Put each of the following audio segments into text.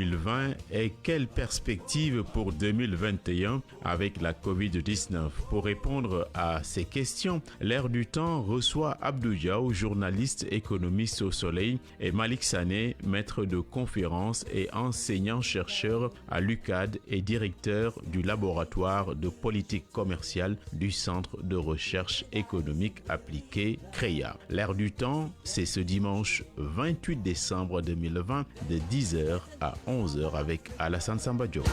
2020 et quelles perspectives pour 2021 avec la COVID-19? Pour répondre à ces questions, L'Air du Temps reçoit Abdou Diaw, journaliste économiste au Soleil, et Malik Sané, maître de conférences et enseignant-chercheur à l'UCAD et directeur du laboratoire de politique commerciale du Centre de recherche économique appliquée CREA. L'Air du Temps, c'est ce dimanche 28 décembre 2020 de 10h à 11h avec Alassane Samba Diop.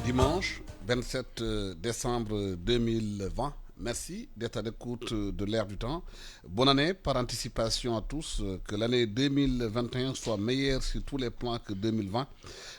Dimanche 27 décembre 2020. Merci d'être à l'écoute de l'Air du Temps. Bonne année par anticipation à tous. Que l'année 2021 soit meilleure sur tous les plans que 2020.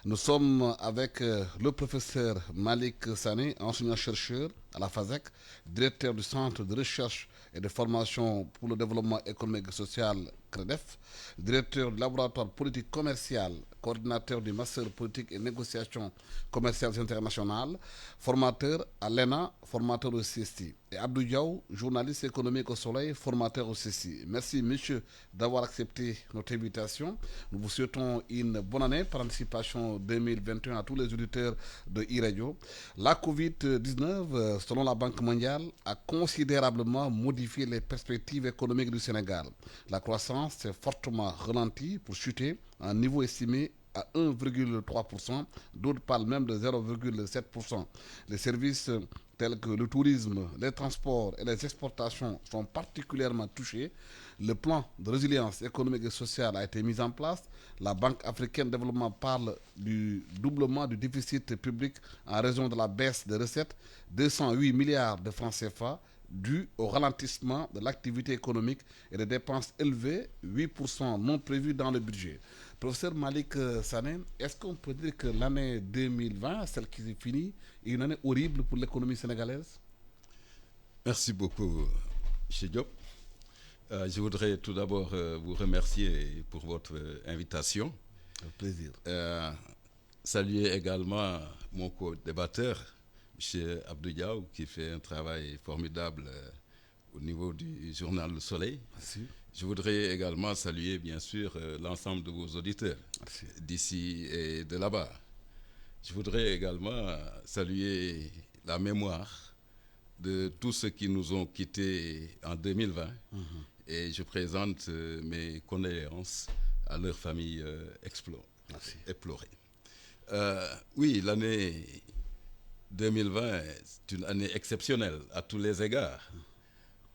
Nous sommes avec le professeur Malik Sané, enseignant-chercheur à la FASEC, directeur du Centre de recherche et de formation pour le développement économique et social CREDEF, directeur du laboratoire politique commerciale, coordinateur du master politique et négociations commerciales internationales, formateur à l'ENA, formateur au CST. Et Abdou Diaw, journaliste économique au Soleil, formateur au CSI. Merci, monsieur, d'avoir accepté notre invitation. Nous vous souhaitons une bonne année par anticipation 2021 à tous les auditeurs de e-radio. La COVID-19, selon la Banque mondiale, a considérablement modifié les perspectives économiques du Sénégal. La croissance s'est fortement ralentie pour chuter à un niveau estimé à 1,3%, d'autres parlent même de 0,7%. Les services tels que le tourisme, les transports et les exportations sont particulièrement touchés. Le plan de résilience économique et sociale a été mis en place. La Banque africaine de développement parle du doublement du déficit public en raison de la baisse des recettes, 208 milliards de francs CFA, dû au ralentissement de l'activité économique et des dépenses élevées, 8% non prévus dans le budget. Professeur Malik Sané, est-ce qu'on peut dire que l'année 2020, celle qui est finie, est une année horrible pour l'économie sénégalaise? Merci beaucoup, M. Diop. Je voudrais tout d'abord vous remercier pour votre invitation. Avec plaisir. Saluer également mon co-débatteur, M. Abdou Diaw, qui fait un travail formidable au niveau du journal Le Soleil. Merci. Je voudrais également saluer, bien sûr, l'ensemble de vos auditeurs d'ici et de là-bas. Je voudrais également saluer la mémoire de tous ceux qui nous ont quittés en 2020. Et je présente mes condoléances à leurs familles éplorées. Oui, l'année 2020 est une année exceptionnelle à tous les égards,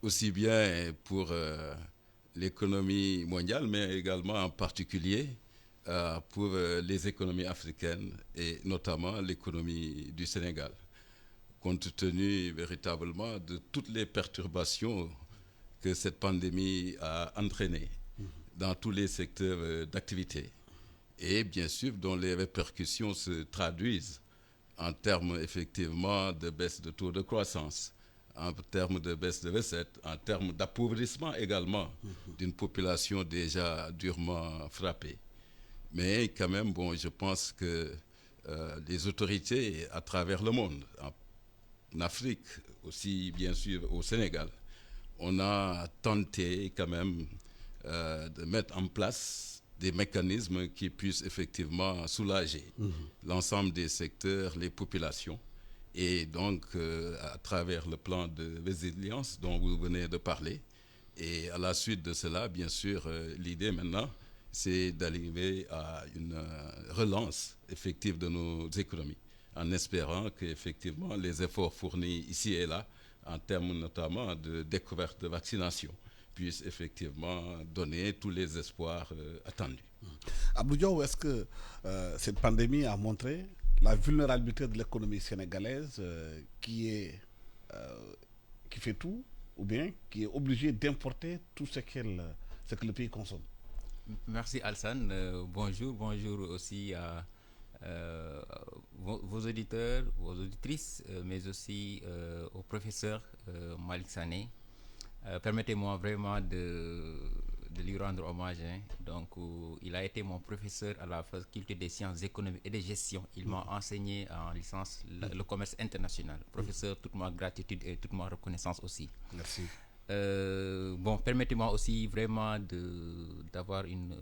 aussi bien pour l'économie mondiale, mais également en particulier pour les économies africaines et notamment l'économie du Sénégal, compte tenu véritablement de toutes les perturbations que cette pandémie a entraînées dans tous les secteurs d'activité et bien sûr dont les répercussions se traduisent en termes effectivement de baisse de taux de croissance, en termes de baisse de recettes, en termes d'appauvrissement également d'une population déjà durement frappée. Mais quand même, bon, je pense que les autorités à travers le monde, en Afrique, aussi bien sûr au Sénégal, on a tenté quand même de mettre en place des mécanismes qui puissent effectivement soulager l'ensemble des secteurs, les populations. Et donc, à travers le plan de résilience dont vous venez de parler, et à la suite de cela, bien sûr, l'idée maintenant, c'est d'arriver à une relance effective de nos économies, en espérant qu'effectivement les efforts fournis ici et là, en termes notamment de découverte de vaccination, puissent effectivement donner tous les espoirs attendus. Abdou Diaw, est-ce que cette pandémie a montré la vulnérabilité de l'économie sénégalaise qui fait tout, ou bien qui est obligée d'importer tout ce que le pays consomme? Merci Alsan. Bonjour aussi à vos auditeurs, vos auditrices, mais aussi au professeur Malik Sané. Permettez-moi vraiment de lui rendre hommage. Donc, il a été mon professeur à la faculté des sciences économiques et de gestion. Il m'a enseigné en licence le commerce international. Professeur, toute ma gratitude et toute ma reconnaissance aussi. Merci. Bon, permettez-moi aussi vraiment d'avoir une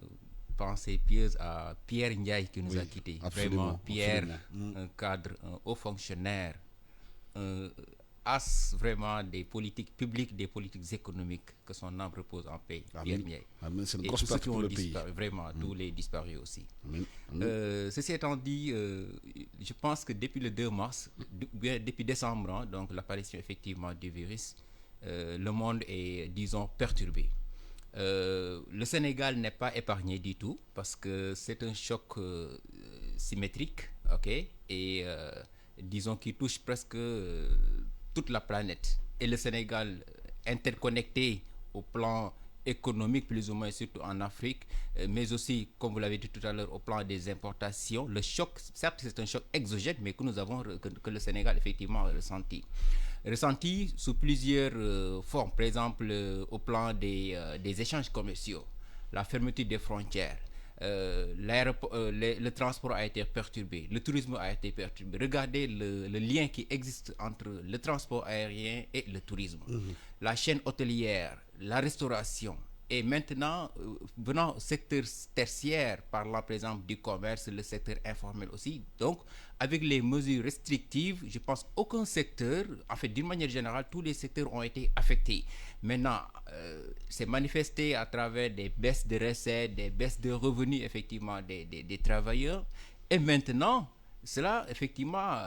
pensée pieuse à Pierre Ndiaye qui nous a quittés. Vraiment, Pierre, un cadre, un haut fonctionnaire, un as vraiment des politiques publiques, des politiques économiques, que son âme repose en paix. Pierre Ndiaye. C'est une Et grosse tous ceux perte qui pour ont le pays. disparu, vraiment, tous les disparus aussi. Ceci étant dit, je pense que depuis le 2 mars, depuis décembre, hein, donc l'apparition effectivement du virus, le monde est, disons, perturbé. Le Sénégal n'est pas épargné du tout parce que c'est un choc symétrique, ok, et disons qui touche presque toute la planète. Et le Sénégal interconnecté au plan économique plus ou moins, surtout en Afrique, mais aussi, comme vous l'avez dit tout à l'heure, au plan des importations. Le choc, certes, c'est un choc exogène, mais que nous avons, que le Sénégal effectivement a ressenti sous plusieurs formes. Par exemple, au plan des échanges commerciaux, la fermeture des frontières, le transport a été perturbé, le tourisme a été perturbé. Regardez le lien qui existe entre le transport aérien et le tourisme. La chaîne hôtelière, la restauration, et maintenant, venant au secteur tertiaire, parlant par exemple du commerce, le secteur informel aussi. Donc, avec les mesures restrictives, je pense qu'aucun secteur, en fait, d'une manière générale, tous les secteurs ont été affectés. Maintenant, c'est manifesté à travers des baisses de recettes, des baisses de revenus, effectivement, des travailleurs. Et maintenant, cela, effectivement,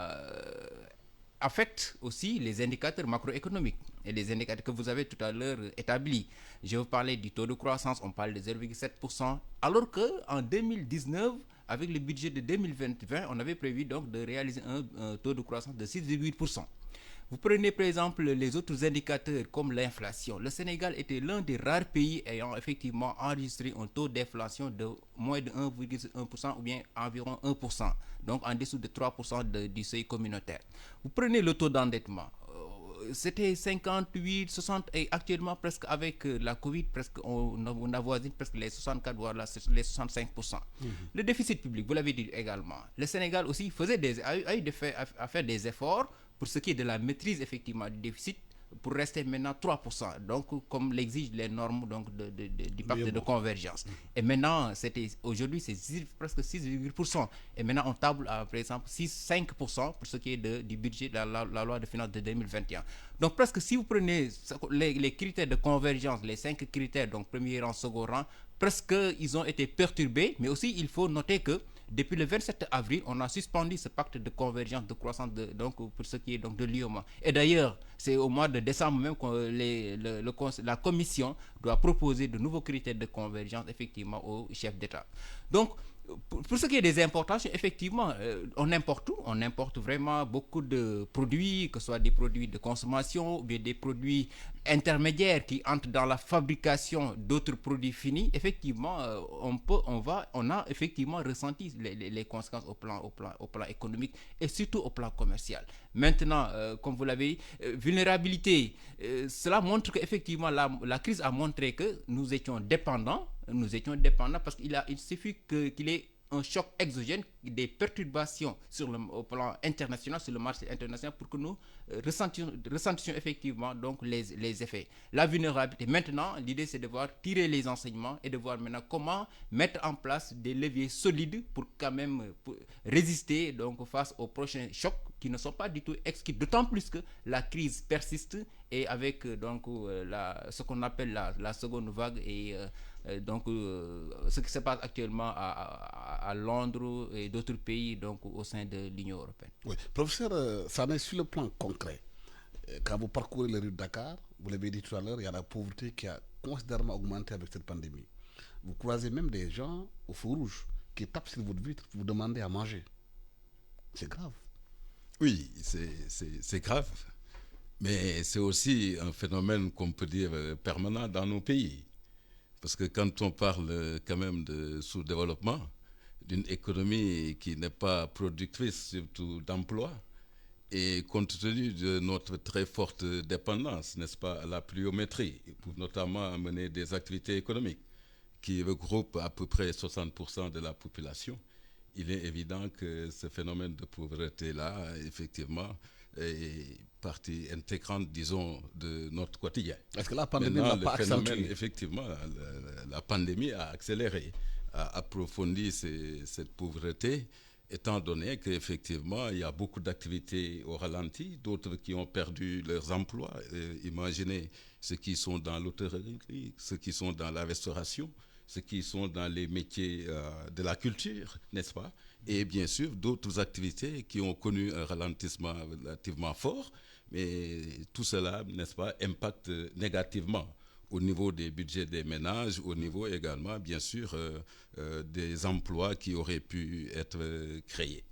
affecte aussi les indicateurs macroéconomiques et les indicateurs que vous avez tout à l'heure établis. Je vous parlais du taux de croissance, on parle de 0,7%, alors qu'en 2019, avec le budget de 2020, on avait prévu donc de réaliser un taux de croissance de 6,8%. Vous prenez par exemple les autres indicateurs comme l'inflation. Le Sénégal était l'un des rares pays ayant effectivement enregistré un taux d'inflation de moins de 1,1% ou bien environ 1%, donc en dessous de 3% du seuil communautaire. Vous prenez le taux d'endettement. C'était 58, 60 et actuellement presque avec la Covid, presque on avoisine presque les 64 voire les 65%. Le déficit public, vous l'avez dit également. Le Sénégal aussi a fait des efforts pour ce qui est de la maîtrise effectivement du déficit pour rester maintenant 3%, donc comme l'exigent les normes donc du pacte de convergence. Et maintenant, aujourd'hui, c'est presque 6,8%. Et maintenant, on table à, par exemple, 5% pour ce qui est du budget de la loi de finances de 2021. Donc, presque si vous prenez les critères de convergence, les 5 critères, donc premier rang, second rang, presque ils ont été perturbés, mais aussi il faut noter que depuis le 27 avril, on a suspendu ce pacte de convergence de croissance donc, pour ce qui est donc de l'UEMOA. Et d'ailleurs, c'est au mois de décembre même que la Commission doit proposer de nouveaux critères de convergence effectivement aux chefs d'État. Donc, pour ce qui est des importations, effectivement, on importe tout. On importe vraiment beaucoup de produits, que ce soit des produits de consommation ou bien des produits intermédiaires qui entrent dans la fabrication d'autres produits finis. Effectivement, on a effectivement ressenti les conséquences au plan économique et surtout au plan commercial. Maintenant, comme vous l'avez dit, vulnérabilité, cela montre qu'effectivement la crise a montré que nous étions dépendants parce qu'il suffit qu'il y ait un choc exogène, des perturbations au plan international, sur le marché international, pour que nous ressentions effectivement donc les effets. La vulnérabilité. Maintenant, l'idée c'est de voir tirer les enseignements et de voir maintenant comment mettre en place des leviers solides pour quand même résister donc face aux prochains chocs qui ne sont pas du tout exquis, d'autant plus que la crise persiste et avec donc ce qu'on appelle la seconde vague et donc ce qui se passe actuellement à Londres et d'autres pays donc au sein de l'Union européenne. Oui, professeur Sané, sur le plan concret, quand vous parcourez les rues de Dakar, vous l'avez dit tout à l'heure, il y a la pauvreté qui a considérablement augmenté avec cette pandémie. Vous croisez même des gens au feu rouge qui tapent sur votre vitre pour vous demander à manger. C'est grave. Oui, c'est grave. Mais c'est aussi un phénomène qu'on peut dire permanent dans nos pays. Parce que quand on parle quand même de sous-développement, d'une économie qui n'est pas productrice surtout d'emplois, et compte tenu de notre très forte dépendance, n'est-ce pas, à la pluviométrie, pour notamment mener des activités économiques qui regroupent à peu près 60% de la population, il est évident que ce phénomène de pauvreté-là, effectivement, partie intégrante, disons, de notre quotidien. Est-ce que la pandémie Maintenant, n'a pas le phénomène, accentué? effectivement, la pandémie a accéléré, a approfondi cette pauvreté, étant donné qu'effectivement, il y a beaucoup d'activités au ralenti, d'autres qui ont perdu leurs emplois. Imaginez ceux qui sont dans l'hôtellerie, ceux qui sont dans la restauration, ceux qui sont dans les métiers de la culture, n'est-ce pas? Et bien sûr, d'autres activités qui ont connu un ralentissement relativement fort, mais tout cela, n'est-ce pas, impacte négativement au niveau des budgets des ménages, au niveau également, bien sûr, des emplois qui auraient pu être créés.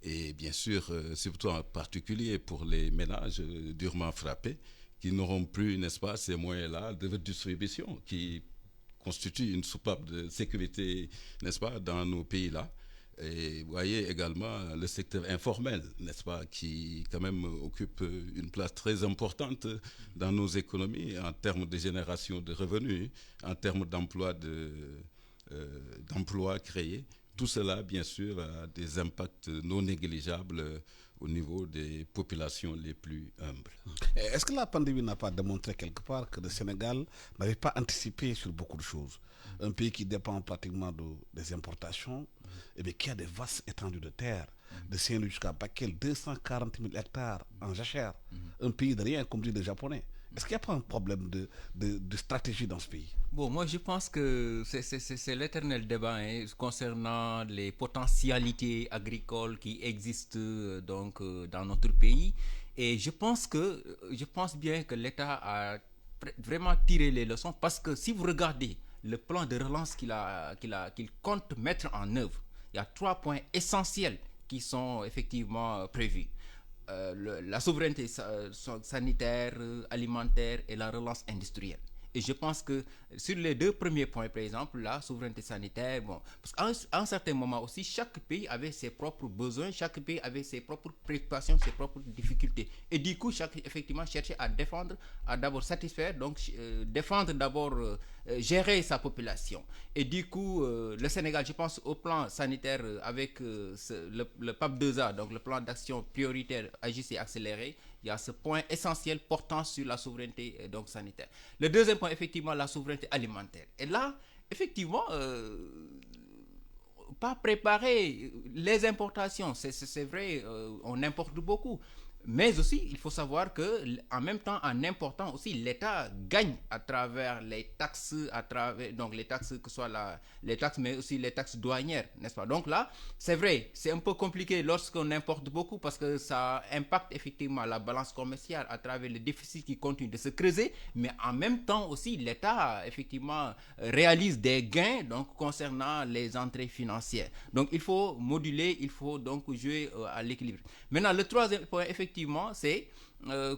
Et bien sûr, surtout en particulier pour les ménages durement frappés, qui n'auront plus, n'est-ce pas, ces moyens-là de distribution, qui constituent une soupape de sécurité, n'est-ce pas, dans nos pays-là. Et vous voyez également le secteur informel, n'est-ce pas, qui quand même occupe une place très importante dans nos économies en termes de génération de revenus, en termes d'emplois créés. Tout cela, bien sûr, a des impacts non négligeables au niveau des populations les plus humbles. Est-ce que la pandémie n'a pas démontré quelque part que le Sénégal n'avait pas anticipé sur beaucoup de choses? Un pays qui dépend pratiquement des importations, et bien qui a des vastes étendues de terre, de Saint-Louis jusqu'à Bakel, 240 000 hectares en jachère. Un pays de rien, comme dit les Japonais. Est-ce qu'il n'y a pas un problème de stratégie dans ce pays? Bon, moi je pense que c'est l'éternel débat concernant les potentialités agricoles qui existent dans notre pays. Et je pense bien que l'État a vraiment tiré les leçons, parce que si vous regardez le plan de relance qu'il compte mettre en œuvre, il y a 3 points essentiels qui sont effectivement prévus. La souveraineté sanitaire, alimentaire et la relance industrielle. Et je pense que sur les 2 premiers points, par exemple, la souveraineté sanitaire, parce qu'à un certain moment aussi, chaque pays avait ses propres besoins, chaque pays avait ses propres préoccupations, ses propres difficultés. Et du coup, effectivement, cherchait à défendre, à d'abord satisfaire, donc défendre d'abord, gérer sa population. Et du coup, le Sénégal, je pense au plan sanitaire avec le PAP 2A, donc le plan d'action prioritaire agissé et accéléré. Il y a ce point essentiel portant sur la souveraineté sanitaire. Le deuxième point, effectivement, la souveraineté alimentaire. Et là, effectivement, pas préparer les importations, c'est vrai, on importe beaucoup. Mais aussi, il faut savoir qu'en même temps, en important aussi, l'État gagne à travers les taxes, donc les taxes, que ce soit les taxes, mais aussi les taxes douanières, n'est-ce pas? Donc là, c'est vrai, c'est un peu compliqué lorsqu'on importe beaucoup, parce que ça impacte effectivement la balance commerciale à travers le déficit qui continue de se creuser, mais en même temps aussi, l'État effectivement réalise des gains donc concernant les entrées financières. Donc il faut moduler, il faut donc jouer à l'équilibre. Maintenant, le troisième point, effectivement, c'est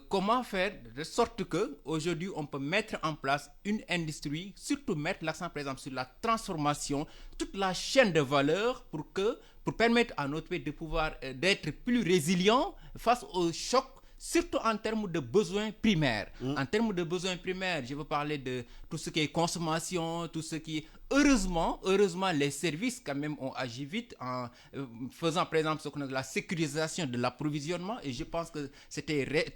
comment faire de sorte que aujourd'hui on peut mettre en place une industrie, surtout mettre l'accent par exemple sur la transformation, toute la chaîne de valeur pour permettre à notre pays de pouvoir d'être plus résilient face aux chocs, surtout en termes de besoins primaires. En termes de besoins primaires, je veux parler de tout ce qui est consommation, tout ce qui est... Heureusement, les services quand même ont agi vite en faisant par exemple ce qu'on appelle la sécurisation de l'approvisionnement, et je pense que c'était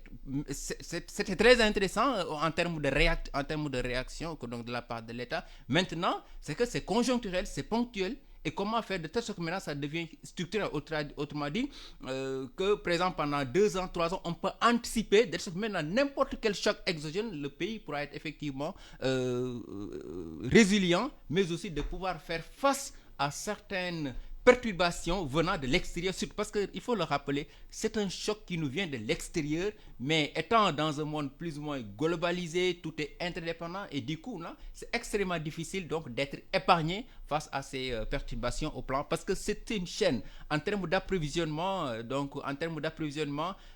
très intéressant en termes de réaction donc de la part de l'État. Maintenant, c'est que c'est conjoncturel, c'est ponctuel. Et comment faire de telle sorte que maintenant ça devient structurel, autrement dit, que par exemple pendant 2 ans, 3 ans, on peut anticiper, de sorte que maintenant n'importe quel choc exogène, le pays pourra être effectivement résilient, mais aussi de pouvoir faire face à certaines perturbations venant de l'extérieur, parce qu'il faut le rappeler, c'est un choc qui nous vient de l'extérieur, mais étant dans un monde plus ou moins globalisé, tout est interdépendant, et du coup, là, c'est extrêmement difficile donc d'être épargné face à ces perturbations au plan, parce que c'est une chaîne. En termes d'approvisionnement,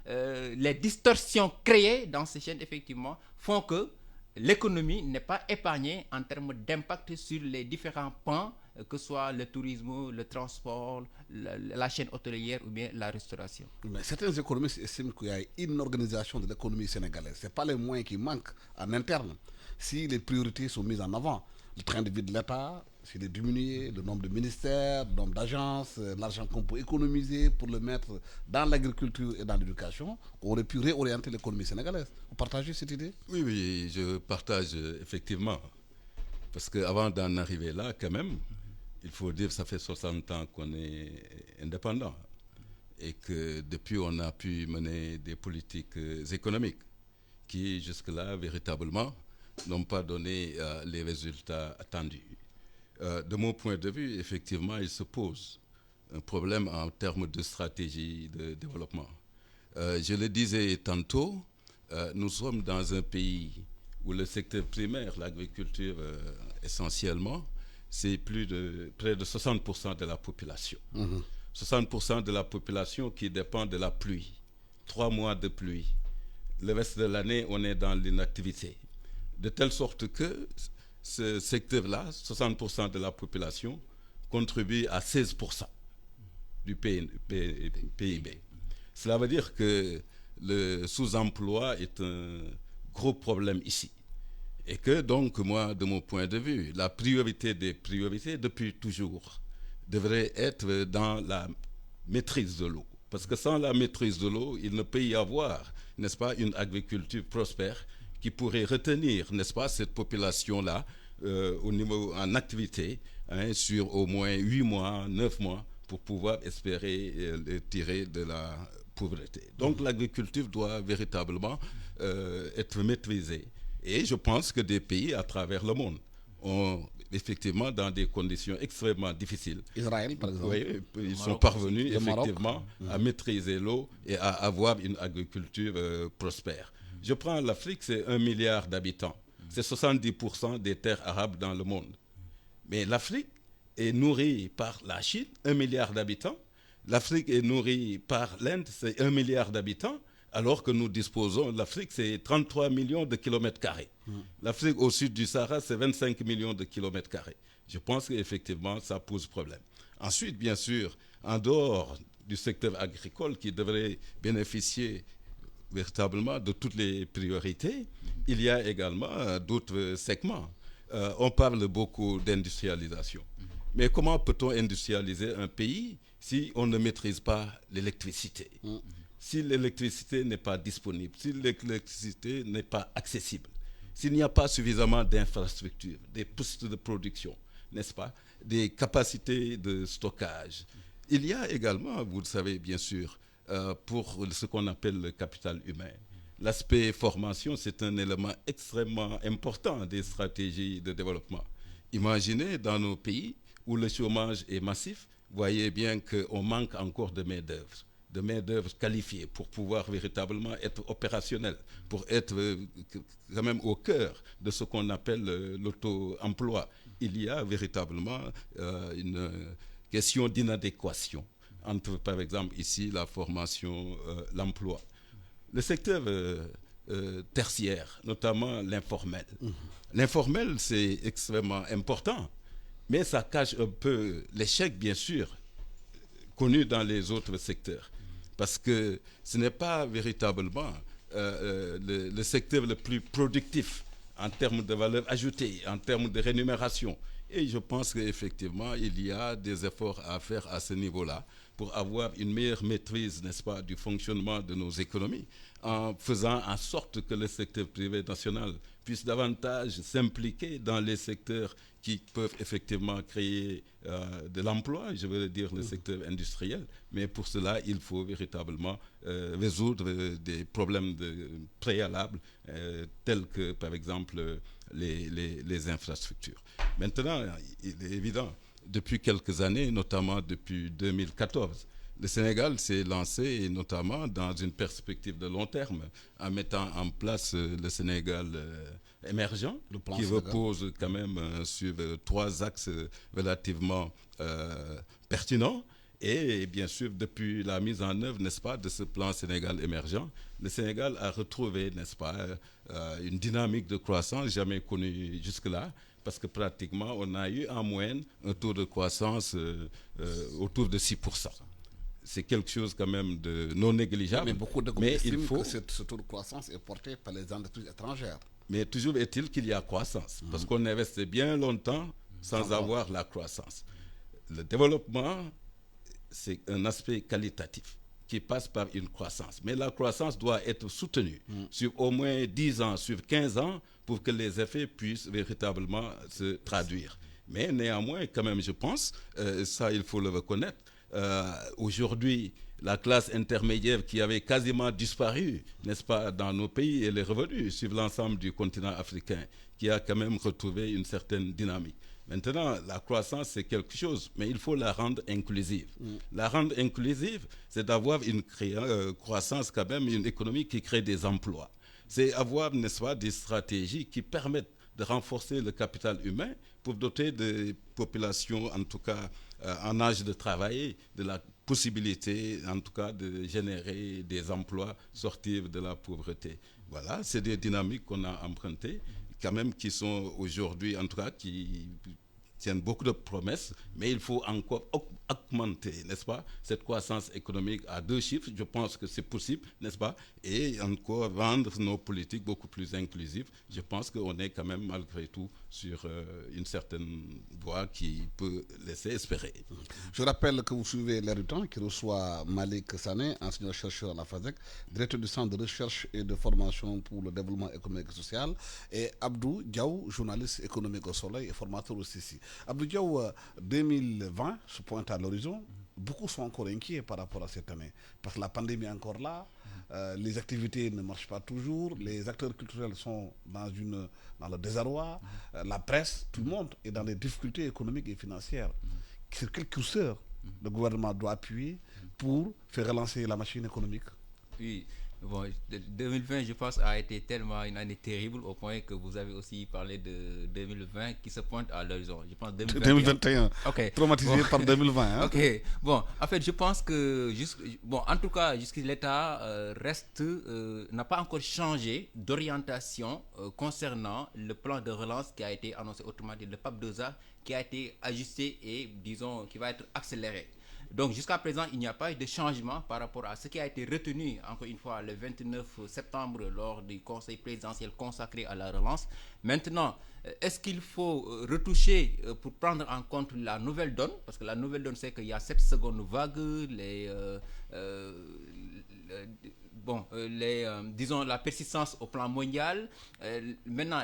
les distorsions créées dans ces chaînes, effectivement, font que l'économie n'est pas épargnée en termes d'impact sur les différents pans, que ce soit le tourisme, le transport, la chaîne hôtelière ou bien la restauration. Mais certains économistes estiment qu'il y a une organisation de l'économie sénégalaise. Ce n'est pas les moyens qui manquent en interne. Si les priorités sont mises en avant, le train de vie de l'État, s'il est diminué, le nombre de ministères, le nombre d'agences, l'argent qu'on peut économiser pour le mettre dans l'agriculture et dans l'éducation, on aurait pu réorienter l'économie sénégalaise. Vous partagez cette idée? Oui, oui, je partage effectivement. Parce qu'avant d'en arriver là, quand même, il faut dire que ça fait 60 ans qu'on est indépendant et que depuis, on a pu mener des politiques économiques qui, jusque-là, véritablement, n'ont pas donné les résultats attendus. De mon point de vue, effectivement, il se pose un problème en termes de stratégie de développement. Je le disais tantôt, nous sommes dans un pays où le secteur primaire, l'agriculture essentiellement, c'est près de 60% de la population. 60% de la population qui dépend de la pluie. 3 mois de pluie. Le reste de l'année, on est dans l'inactivité. De telle sorte que ce secteur-là, 60% de la population, contribue à 16% du PIB. Cela veut dire que le sous-emploi est un gros problème ici. Et que donc, moi, de mon point de vue, la priorité des priorités, depuis toujours, devrait être dans la maîtrise de l'eau. Parce que sans la maîtrise de l'eau, il ne peut y avoir, n'est-ce pas, une agriculture prospère qui pourrait retenir, n'est-ce pas, cette population-là en activité sur au moins 8 mois, 9 mois, pour pouvoir espérer tirer de la pauvreté. Donc l'agriculture doit véritablement être maîtrisée. Et je pense que des pays à travers le monde ont effectivement, dans des conditions extrêmement difficiles. Israël, par exemple. Oui, ils sont parvenus effectivement à maîtriser l'eau et à avoir une agriculture prospère. Je prends l'Afrique, c'est 1 milliard d'habitants. C'est 70% des terres arables dans le monde. Mais l'Afrique est nourrie par la Chine, 1 milliard d'habitants. L'Afrique est nourrie par l'Inde, c'est 1 milliard d'habitants. Alors que nous disposons, l'Afrique, c'est 33 millions de kilomètres carrés. L'Afrique au sud du Sahara, c'est 25 millions de kilomètres carrés. Je pense qu'effectivement, ça pose problème. Ensuite, bien sûr, en dehors du secteur agricole qui devrait bénéficier véritablement de toutes les priorités, il y a également d'autres segments. On parle beaucoup d'industrialisation. Mais comment peut-on industrialiser un pays si on ne maîtrise pas l'électricité? Si l'électricité n'est pas disponible, si l'électricité n'est pas accessible, s'il n'y a pas suffisamment d'infrastructures, des postes de production, n'est-ce pas, des capacités de stockage. Il y a également, vous le savez bien sûr, pour ce qu'on appelle le capital humain. L'aspect formation, c'est un élément extrêmement important des stratégies de développement. Imaginez dans nos pays où le chômage est massif, voyez bien qu'on manque encore de main-d'œuvre qualifiée pour pouvoir véritablement être opérationnel, pour être quand même au cœur de ce qu'on appelle l'auto-emploi. Il y a véritablement une question d'inadéquation entre, par exemple, ici, la formation, l'emploi. Le secteur tertiaire, notamment l'informel. L'informel, c'est extrêmement important, mais ça cache un peu l'échec, bien sûr, connu dans les autres secteurs. Parce que ce n'est pas véritablement le secteur le plus productif en termes de valeur ajoutée, en termes de rémunération. Et je pense qu'effectivement, il y a des efforts à faire à ce niveau-là pour avoir une meilleure maîtrise, n'est-ce pas, du fonctionnement de nos économies, en faisant en sorte que le secteur privé national puisse davantage s'impliquer dans les secteurs qui peuvent effectivement créer de l'emploi, je veux dire le secteur industriel, mais pour cela, il faut véritablement résoudre des problèmes préalables tels que, par exemple, les infrastructures. Maintenant, il est évident, depuis quelques années, notamment depuis 2014, le Sénégal s'est lancé, notamment dans une perspective de long terme, en mettant en place le Sénégal émergent, qui repose quand même sur 3 axes relativement pertinents. Et bien sûr, depuis la mise en œuvre, n'est-ce pas, de ce plan Sénégal émergent, le Sénégal a retrouvé, n'est-ce pas, une dynamique de croissance jamais connue jusque-là, parce que pratiquement, on a eu en moyenne un taux de croissance autour de 6%. C'est quelque chose quand même de non négligeable. Mais beaucoup de gens estiment que ce taux de croissance est porté par les entreprises étrangères. Mais toujours est-il qu'il y a croissance, parce qu'on est resté bien longtemps sans avoir la croissance. Le développement, c'est un aspect qualitatif qui passe par une croissance. Mais la croissance doit être soutenue sur au moins 10 ans, sur 15 ans, pour que les effets puissent véritablement se traduire. Mais néanmoins, quand même, je pense, ça il faut le reconnaître, aujourd'hui, la classe intermédiaire qui avait quasiment disparu, n'est-ce pas, dans nos pays, elle est revenue sur l'ensemble du continent africain, qui a quand même retrouvé une certaine dynamique. Maintenant, la croissance, c'est quelque chose, mais il faut la rendre inclusive. La rendre inclusive, c'est d'avoir une croissance, quand même, une économie qui crée des emplois. C'est avoir, n'est-ce pas, des stratégies qui permettent de renforcer le capital humain pour doter des populations, en tout cas en âge de travailler, de la possibilité, en tout cas, de générer des emplois, sortir de la pauvreté. Voilà, c'est des dynamiques qu'on a empruntées, quand même, qui sont aujourd'hui, en tout cas, qui tiennent beaucoup de promesses, mais il faut encore augmenter, n'est-ce pas, cette croissance économique à 2 chiffres. Je pense que c'est possible, n'est-ce pas, et encore rendre nos politiques beaucoup plus inclusives. Je pense qu'on est quand même, malgré tout, sur une certaine voie qui peut laisser espérer. Je rappelle que vous suivez L'Air du Temps, qui reçoit Malik Sané, enseignant-chercheur à la FASEC, directeur du Centre de recherche et de formation pour le développement économique et social, et Abdou Diaw, journaliste économique au Soleil et formateur aussi ici. Abdou Diaw, 2020 se pointe à l'horizon. Beaucoup sont encore inquiets par rapport à cette année, parce que la pandémie est encore là, les activités ne marchent pas toujours, les acteurs culturels sont dans le désarroi, la presse, tout le monde est dans des difficultés économiques et financières. Sur quel curseur le gouvernement doit appuyer pour faire relancer la machine économique? Oui, bon, 2020, je pense, a été tellement une année terrible au point que vous avez aussi parlé de 2020 qui se pointe à l'horizon. Je pense 2021. Okay. Traumatisé par 2020. Hein? Ok. Bon, en fait, je pense que en tout cas, jusqu'à l'État n'a pas encore changé d'orientation concernant le plan de relance qui a été annoncé, autrement dit, le PAP 2A, qui a été ajusté et, disons, qui va être accéléré. Donc jusqu'à présent, il n'y a pas eu de changement par rapport à ce qui a été retenu, encore une fois, le 29 septembre lors du conseil présidentiel consacré à la relance. Maintenant, est-ce qu'il faut retoucher pour prendre en compte la nouvelle donne? Parce que la nouvelle donne, c'est qu'il y a cette seconde vague, disons, la persistance au plan mondial. Maintenant,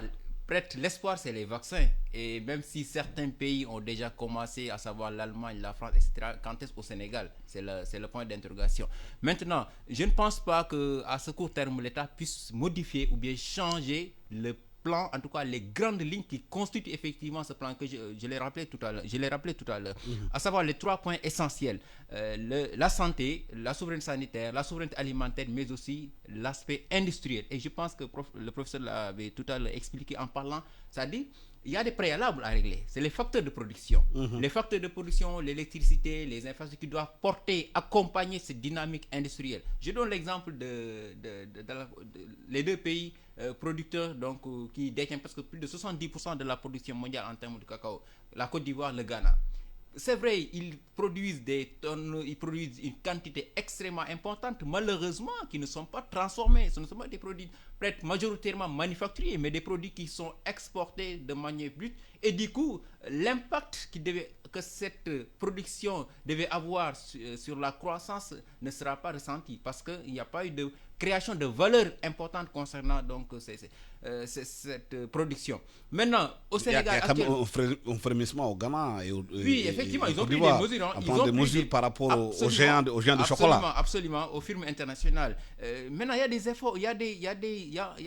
l'espoir, c'est les vaccins. Et même si certains pays ont déjà commencé, à savoir l'Allemagne, la France, etc., quand est-ce au Sénégal? C'est le point d'interrogation. Maintenant, je ne pense pas qu'à ce court terme, l'État puisse modifier ou bien changer le plan, en tout cas les grandes lignes qui constituent effectivement ce plan que je l'ai rappelé tout à l'heure. À savoir les 3 points essentiels. La santé, la souveraineté sanitaire, la souveraineté alimentaire, mais aussi l'aspect industriel. Et je pense que le professeur l'avait tout à l'heure expliqué en parlant, c'est-à-dire il y a des préalables à régler. C'est les facteurs de production. Les facteurs de production, l'électricité, les infrastructures qui doivent accompagner cette dynamique industrielle. Je donne l'exemple les 2 pays producteurs donc, qui détiennent presque plus de 70% de la production mondiale en termes de cacao. La Côte d'Ivoire, le Ghana. C'est vrai, ils produisent des tonnes, ils produisent une quantité extrêmement importante, malheureusement, qui ne sont pas transformés. Ce ne sont pas des produits peut-être majoritairement manufacturiers, mais des produits qui sont exportés de manière brute. Et du coup, l'impact que cette production devait avoir sur la croissance ne sera pas ressenti parce qu'il n'y a pas eu de création de valeur importante concernant donc cette production. Maintenant, au Sénégal, il y a quand même un frémissement au Ghana et oui, effectivement, ils ont pris des mesures. Ils ont pris des mesures par rapport aux géants du chocolat. Absolument, aux firmes internationales. Maintenant, il y a des efforts, il y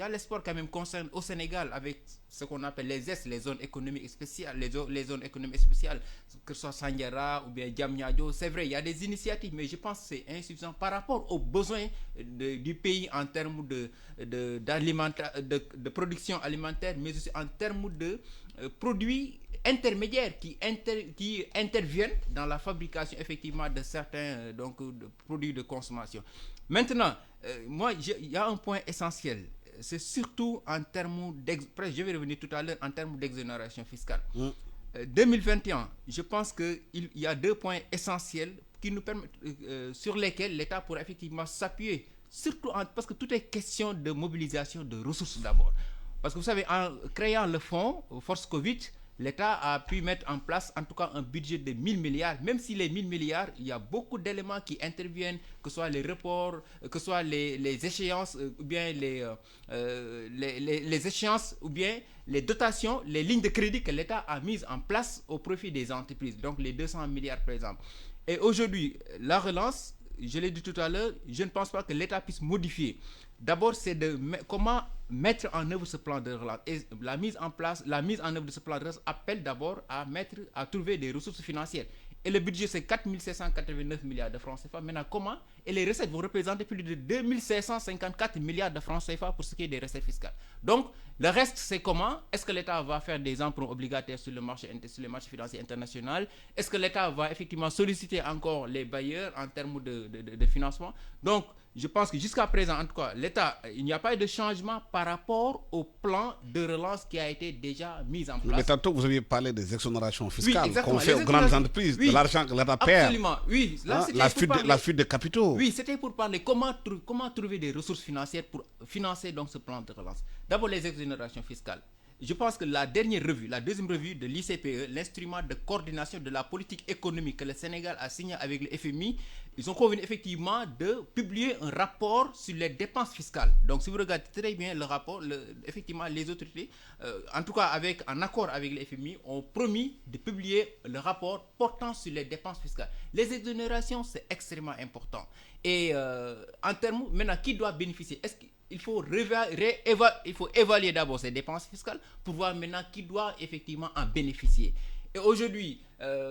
a l'espoir quand même concerne au Sénégal avec ce qu'on appelle les ZES, les zones économiques spéciales, les zones économiques spéciales, que ce soit Sandiara ou bien Diamniadio. C'est vrai, il y a des initiatives, mais je pense que c'est insuffisant par rapport aux besoins du pays en termes de production alimentaire, mais aussi en termes de produits intermédiaires qui interviennent dans la fabrication effectivement de certains de produits de consommation. Maintenant, il y a un point essentiel. C'est surtout en termes je vais revenir tout à l'heure en termes d'exonération fiscale. 2021, je pense qu'il y a 2 points essentiels qui nous permettent, sur lesquels l'État pourrait effectivement s'appuyer, surtout parce que tout est question de mobilisation de ressources d'abord. Parce que vous savez, en créant le fonds Force Covid, l'État a pu mettre en place en tout cas un budget de 1000 milliards. Même si les 1000 milliards, il y a beaucoup d'éléments qui interviennent, que ce soit les reports, que ce soit les échéances, ou bien les échéances, ou bien les dotations, les lignes de crédit que l'État a mises en place au profit des entreprises. Donc les 200 milliards par exemple. Et aujourd'hui, la relance, je l'ai dit tout à l'heure, je ne pense pas que l'État puisse modifier. D'abord, c'est comment mettre en œuvre ce plan de relance. Et la mise en œuvre de ce plan de relance appelle d'abord à trouver des ressources financières. Et le budget, c'est 4 789 milliards de francs CFA. Maintenant, comment? Et les recettes vont représenter plus de 2 554 milliards de francs CFA pour ce qui est des recettes fiscales. Donc, le reste, c'est comment? Est-ce que l'État va faire des emprunts obligataires sur le marché financier international? Est-ce que l'État va effectivement solliciter encore les bailleurs en termes de financement? Donc, je pense que jusqu'à présent, en tout cas, l'État, il n'y a pas eu de changement par rapport au plan de relance qui a été déjà mis en place. Mais tantôt, vous aviez parlé des exonérations fiscales qu'on fait Les aux grandes entreprises, de l'argent que l'État perd. Absolument, oui. Là, La fuite de capitaux. Oui, c'était pour parler comment trouver des ressources financières pour financer donc ce plan de relance. D'abord, les exonérations fiscales. Je pense que la deuxième revue de l'ICPE, l'instrument de coordination de la politique économique que le Sénégal a signé avec le FMI, ils ont convenu effectivement de publier un rapport sur les dépenses fiscales. Donc si vous regardez très bien le rapport, effectivement les autorités, en tout cas en accord avec le FMI, ont promis de publier le rapport portant sur les dépenses fiscales. Les exonérations, c'est extrêmement important. Et en termes, maintenant, qui doit bénéficier? Est-ce qu'il faut évaluer d'abord ces dépenses fiscales pour voir maintenant qui doit effectivement en bénéficier. Et aujourd'hui,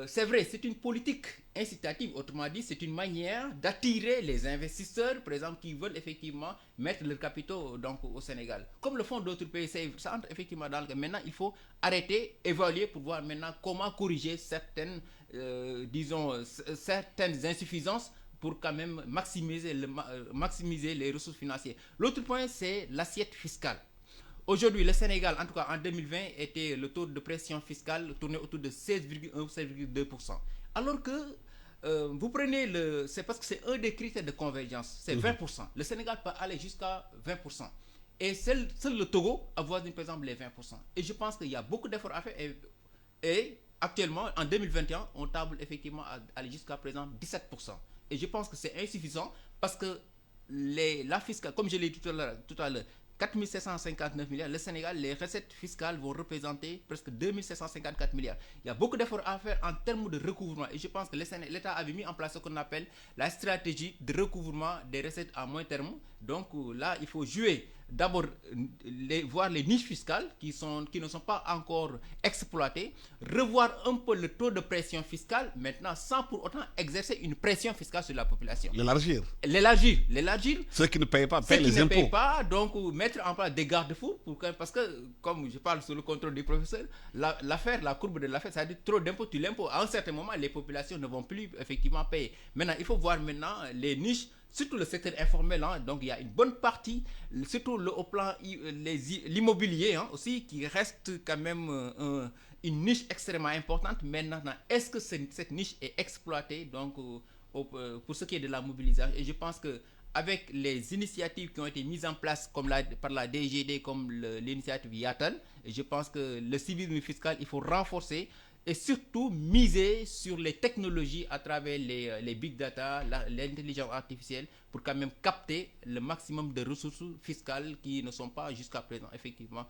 c'est vrai, c'est une politique incitative, autrement dit, c'est une manière d'attirer les investisseurs, par exemple, qui veulent effectivement mettre leurs capitaux donc, au Sénégal. Comme le font d'autres pays, ça entre effectivement dans le... Maintenant, il faut arrêter, évaluer pour voir maintenant comment corriger certaines insuffisances pour quand même maximiser les ressources financières. L'autre point, c'est l'assiette fiscale. Aujourd'hui, le Sénégal, en tout cas en 2020, était le taux de pression fiscale tourné autour de 16,1-16,2%. Alors que vous prenez c'est parce que c'est un des critères de convergence, c'est 20%. Le Sénégal peut aller jusqu'à 20%. Et seul le Togo avoisine par exemple les 20%. Et je pense qu'il y a beaucoup d'efforts à faire. Et actuellement, en 2021, on table effectivement à aller jusqu'à présent 17%. Et je pense que c'est insuffisant parce que la fiscale, comme je l'ai dit tout à l'heure, 4 759 milliards, le Sénégal, les recettes fiscales vont représenter presque 2 754 milliards. Il y a beaucoup d'efforts à faire en termes de recouvrement. Et je pense que l'État avait mis en place ce qu'on appelle la stratégie de recouvrement des recettes à moyen terme. Donc là, il faut jouer d'abord, voir les niches fiscales qui ne sont pas encore exploitées, revoir un peu le taux de pression fiscale maintenant sans pour autant exercer une pression fiscale sur la population. L'élargir. Ceux qui ne payent pas payent les impôts. Ceux qui ne payent pas, donc mettre en place des garde-fous parce que, comme je parle sous le contrôle du professeur, la courbe de l'affaire, c'est-à-dire trop d'impôts, tu l'impôt. À un certain moment, les populations ne vont plus effectivement payer. Maintenant, il faut voir maintenant les niches, surtout le secteur informel, donc il y a une bonne partie, surtout au plan l'immobilier aussi, qui reste quand même une niche extrêmement importante. Maintenant, est-ce que cette niche est exploitée donc, pour ce qui est de la mobilisation? Et je pense qu'avec les initiatives qui ont été mises en place par la DGD, comme l'initiative Yatal, je pense que le civisme fiscal, il faut renforcer et surtout miser sur les technologies à travers les big data, l'intelligence artificielle, pour quand même capter le maximum de ressources fiscales qui ne sont pas jusqu'à présent effectivement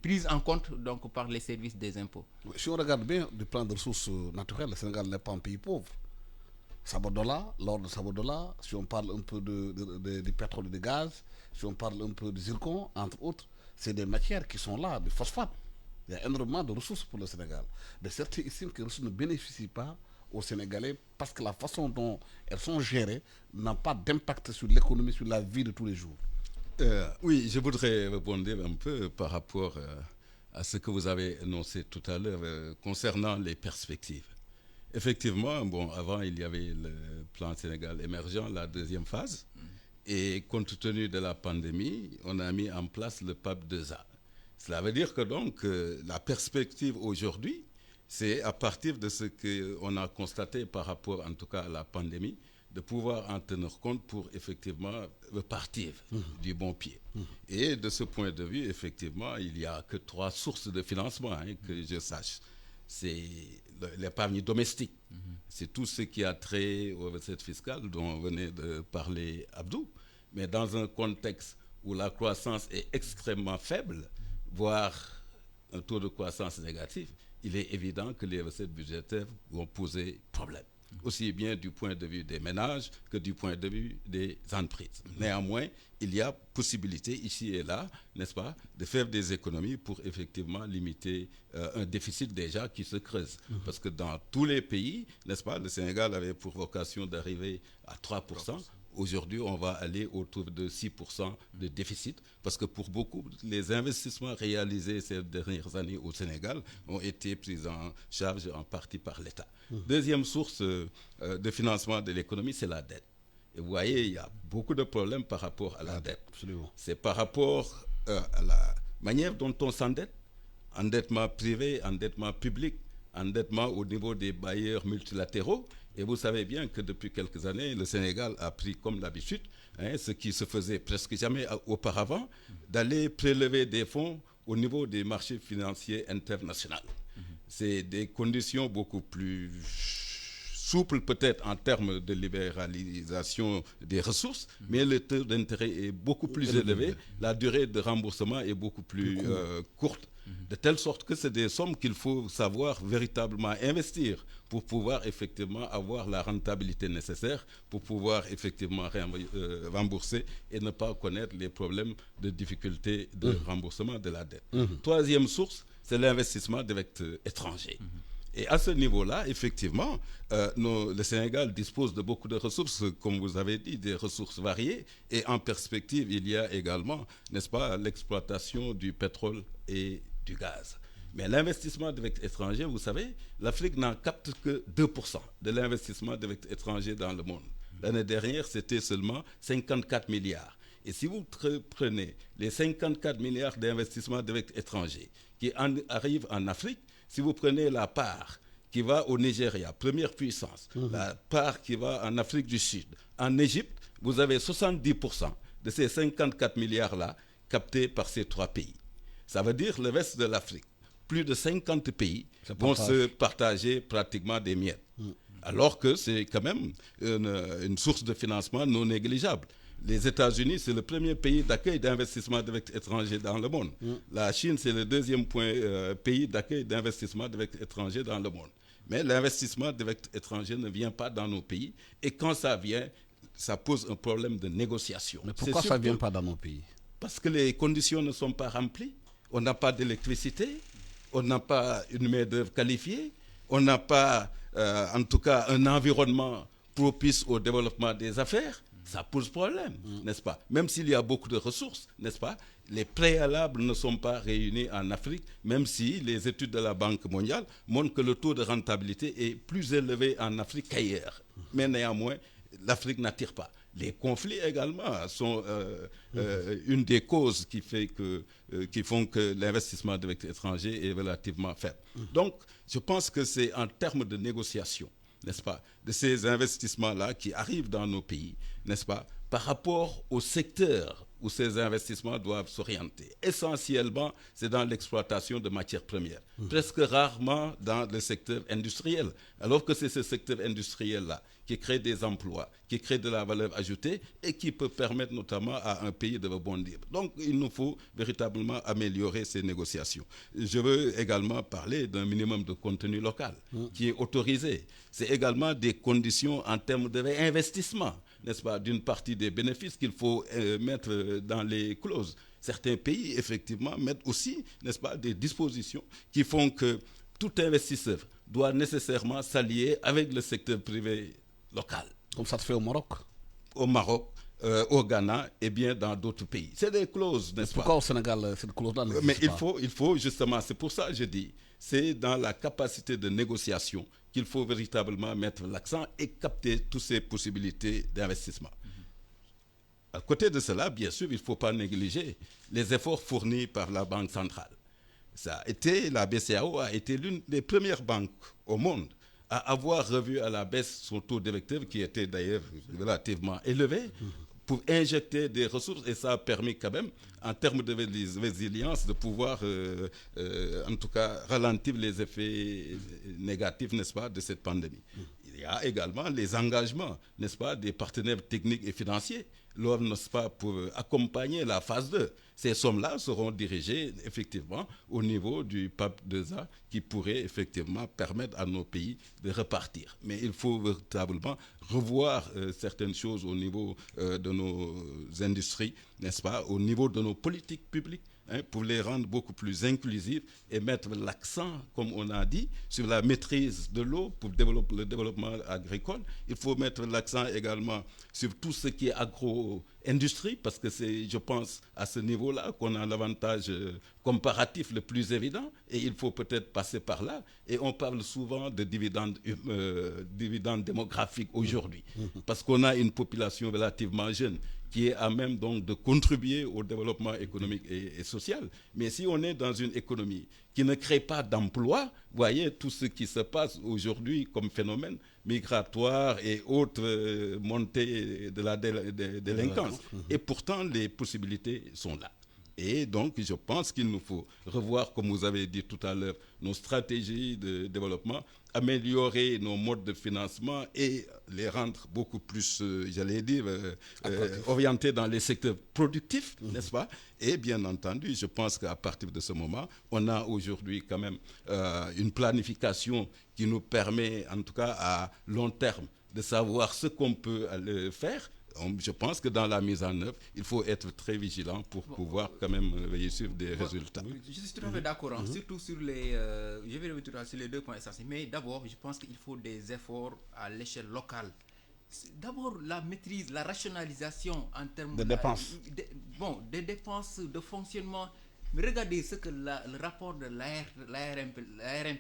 prises en compte donc, par les services des impôts. Si on regarde bien du plan de ressources naturelles, le Sénégal n'est pas un pays pauvre. Sabodola, l'or de Sabodola, si on parle un peu du pétrole et du gaz, si on parle un peu du zircon, entre autres, c'est des matières qui sont là, du phosphate. Il y a énormément de ressources pour le Sénégal. Mais certains estiment que les ressources ne bénéficient pas aux Sénégalais parce que la façon dont elles sont gérées n'a pas d'impact sur l'économie, sur la vie de tous les jours. Oui, je voudrais répondre un peu par rapport à ce que vous avez énoncé tout à l'heure concernant les perspectives. Effectivement, avant il y avait le plan Sénégal émergent, la deuxième phase. Et compte tenu de la pandémie, on a mis en place le PAP 2A. Cela veut dire que donc la perspective aujourd'hui, c'est à partir de ce qu'on a constaté par rapport en tout cas à la pandémie, de pouvoir en tenir compte pour effectivement repartir du bon pied. Et de ce point de vue, effectivement, il n'y a que 3 sources de financement, que je sache. C'est l'épargne domestique. C'est tout ce qui a trait aux recettes fiscales dont venait de parler Abdou. Mais dans un contexte où la croissance est extrêmement faible, voire un taux de croissance négatif, il est évident que les recettes budgétaires vont poser problème, aussi bien du point de vue des ménages que du point de vue des entreprises. Néanmoins, il y a possibilité ici et là, n'est-ce pas, de faire des économies pour effectivement limiter un déficit déjà qui se creuse. Parce que dans tous les pays, n'est-ce pas, le Sénégal avait pour vocation d'arriver à 3%. Aujourd'hui, on va aller autour de 6% de déficit parce que pour beaucoup, les investissements réalisés ces dernières années au Sénégal ont été pris en charge en partie par l'État. Deuxième source de financement de l'économie, c'est la dette. Et vous voyez, il y a beaucoup de problèmes par rapport à la dette. Absolument. C'est par rapport à la manière dont on s'endette, endettement privé, endettement public, endettement au niveau des bailleurs multilatéraux. Et vous savez bien que depuis quelques années, le Sénégal a pris comme l'habitude, ce qui se faisait presque jamais auparavant, d'aller prélever des fonds au niveau des marchés financiers internationaux. C'est des conditions beaucoup plus souples peut-être en termes de libéralisation des ressources, mais le taux d'intérêt est beaucoup plus élevé, la durée de remboursement est beaucoup plus courte. De telle sorte que c'est des sommes qu'il faut savoir véritablement investir pour pouvoir effectivement avoir la rentabilité nécessaire, pour pouvoir effectivement rembourser et ne pas connaître les problèmes de difficulté de remboursement de la dette. Troisième source, c'est l'investissement direct étranger. Et à ce niveau-là, effectivement, le Sénégal dispose de beaucoup de ressources, comme vous avez dit, des ressources variées. Et en perspective, il y a également, n'est-ce pas, l'exploitation du pétrole et du gaz. Mais l'investissement direct étranger, vous savez, l'Afrique n'en capte que 2% de l'investissement direct étranger dans le monde. L'année dernière, c'était seulement 54 milliards. Et si vous prenez les 54 milliards d'investissements direct étrangers qui arrivent en Afrique, si vous prenez la part qui va au Nigeria, première puissance, la part qui va en Afrique du Sud, en Égypte, vous avez 70% de ces 54 milliards-là captés par ces 3 pays. Ça veut dire le reste de l'Afrique. Plus de 50 pays vont se partager pratiquement des miettes. Alors que c'est quand même une source de financement non négligeable. Les États-Unis, c'est le premier pays d'accueil d'investissement direct étranger dans le monde. La Chine, c'est le deuxième pays d'accueil d'investissement direct étranger dans le monde. Mais l'investissement direct étranger ne vient pas dans nos pays. Et quand ça vient, ça pose un problème de négociation. Mais pourquoi ça ne vient pas dans nos pays? Parce que les conditions ne sont pas remplies. On n'a pas d'électricité, on n'a pas une main-d'œuvre qualifiée, on n'a pas, en tout cas, un environnement propice au développement des affaires. Ça pose problème, n'est-ce pas? Même s'il y a beaucoup de ressources, n'est-ce pas? Les préalables ne sont pas réunis en Afrique, même si les études de la Banque mondiale montrent que le taux de rentabilité est plus élevé en Afrique qu'ailleurs. Mais néanmoins, l'Afrique n'attire pas. Les conflits également sont une des causes qui font que l'investissement direct étranger est relativement faible. Donc, je pense que c'est en termes de négociation, n'est-ce pas, de ces investissements-là qui arrivent dans nos pays, n'est-ce pas, par rapport au secteur où ces investissements doivent s'orienter. Essentiellement, c'est dans l'exploitation de matières premières, presque rarement dans le secteur industriel, alors que c'est ce secteur industriel-là qui crée des emplois, qui crée de la valeur ajoutée et qui peut permettre notamment à un pays de rebondir. Donc, il nous faut véritablement améliorer ces négociations. Je veux également parler d'un minimum de contenu local qui est autorisé. C'est également des conditions en termes de réinvestissement, n'est-ce pas, d'une partie des bénéfices qu'il faut mettre dans les clauses. Certains pays, effectivement, mettent aussi, n'est-ce pas, des dispositions qui font que tout investisseur doit nécessairement s'allier avec le secteur privé local. Comme ça se fait au Maroc? Au Maroc, au Ghana et bien dans d'autres pays. C'est des clauses, n'est-ce pas? Pourquoi au Sénégal, cette clause-là n'existe Mais pas? il faut justement, c'est pour ça que je dis, c'est dans la capacité de négociation qu'il faut véritablement mettre l'accent et capter toutes ces possibilités d'investissement. À côté de cela, bien sûr, il ne faut pas négliger les efforts fournis par la Banque centrale. La BCEAO a été l'une des premières banques au monde à avoir revu à la baisse son taux directeur, qui était d'ailleurs relativement élevé, pour injecter des ressources, et ça a permis quand même, en termes de résilience, de pouvoir, en tout cas, ralentir les effets négatifs, n'est-ce pas, de cette pandémie. Il y a également les engagements, n'est-ce pas, des partenaires techniques et financiers, n'est-ce pas, pour accompagner la phase 2. Ces sommes-là seront dirigées effectivement au niveau du PAP 2A qui pourrait effectivement permettre à nos pays de repartir. Mais il faut véritablement revoir certaines choses au niveau de nos industries, n'est-ce pas, au niveau de nos politiques publiques, pour les rendre beaucoup plus inclusives et mettre l'accent, comme on a dit, sur la maîtrise de l'eau pour développer le développement agricole. Il faut mettre l'accent également sur tout ce qui est agro-industrie, parce que c'est, je pense, à ce niveau-là qu'on a l'avantage comparatif le plus évident, et il faut peut-être passer par là. Et on parle souvent de dividendes démographiques aujourd'hui, parce qu'on a une population relativement jeune qui est à même donc de contribuer au développement économique et social. Mais si on est dans une économie qui ne crée pas d'emplois, voyez tout ce qui se passe aujourd'hui comme phénomène migratoire et autres montées de la délinquance. Et pourtant, les possibilités sont là. Et donc, je pense qu'il nous faut revoir, comme vous avez dit tout à l'heure, nos stratégies de développement, améliorer nos modes de financement et les rendre beaucoup plus, orientés dans les secteurs productifs, n'est-ce pas? Et bien entendu, je pense qu'à partir de ce moment, on a aujourd'hui quand même une planification qui nous permet, en tout cas à long terme, de savoir ce qu'on peut faire. Je pense que dans la mise en œuvre, il faut être très vigilant pour pouvoir quand même veiller sur des résultats. Je suis tout à fait d'accord, surtout sur les... je vais revenir sur les 2 points essentiels. Mais d'abord, je pense qu'il faut des efforts à l'échelle locale. D'abord, la maîtrise, la rationalisation en termes de dépenses. Des dépenses de fonctionnement. Mais regardez ce que le rapport de l'ARMP,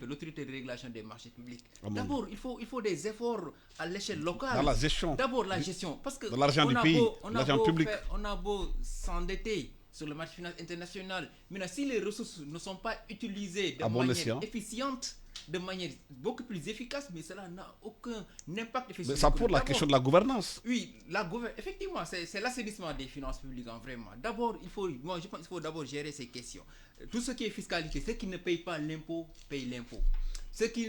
l'autorité de régulation des marchés publics. D'abord, il faut des efforts à l'échelle locale. Dans la gestion. D'abord, la gestion. Parce que de l'argent du pays, l'argent public. On a beau s'endetter sur le marché financier international. Maintenant, si les ressources ne sont pas utilisées de manière efficiente, de manière beaucoup plus efficace, mais cela n'a aucun impact effectif. Mais ça pour la question de la gouvernance. Oui, effectivement, c'est l'assainissement des finances publiques, vraiment. D'abord, je pense qu'il faut d'abord gérer ces questions. Tout ce qui est fiscalité, ceux qui ne payent pas l'impôt, payent l'impôt. Ceux qui